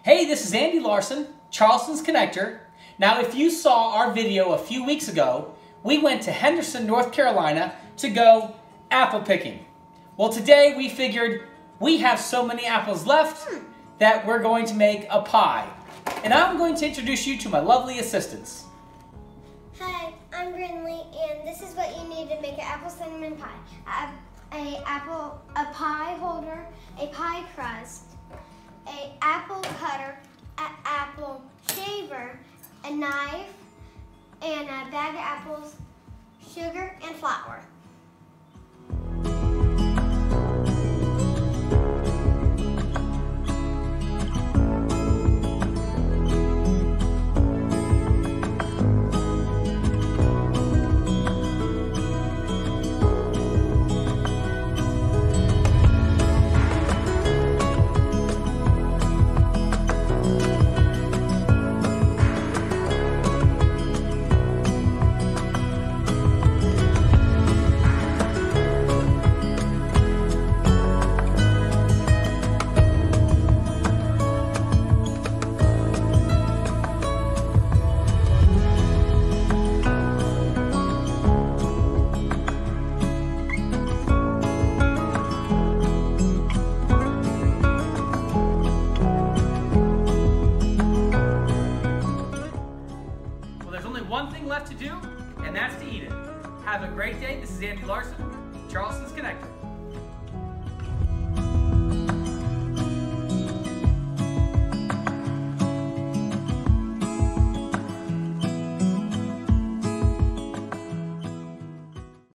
Hey, this is Andy Larson, Charleston's Connector. Now, if you saw our video a few weeks ago, we went to Henderson, North Carolina to go apple picking. Well, today we figured we have so many apples left that we're going to make a pie. And I'm going to introduce you to my lovely assistants. Hi, I'm Brinley, and this is what you need to make an apple cinnamon pie. A pie holder, a pie crust, an apple cutter, an apple shaver, a knife, and a bag of apples, sugar, and flour. One thing left to do, and that's to eat it. Have a great day. This is Andy Larson, Charleston's Connector.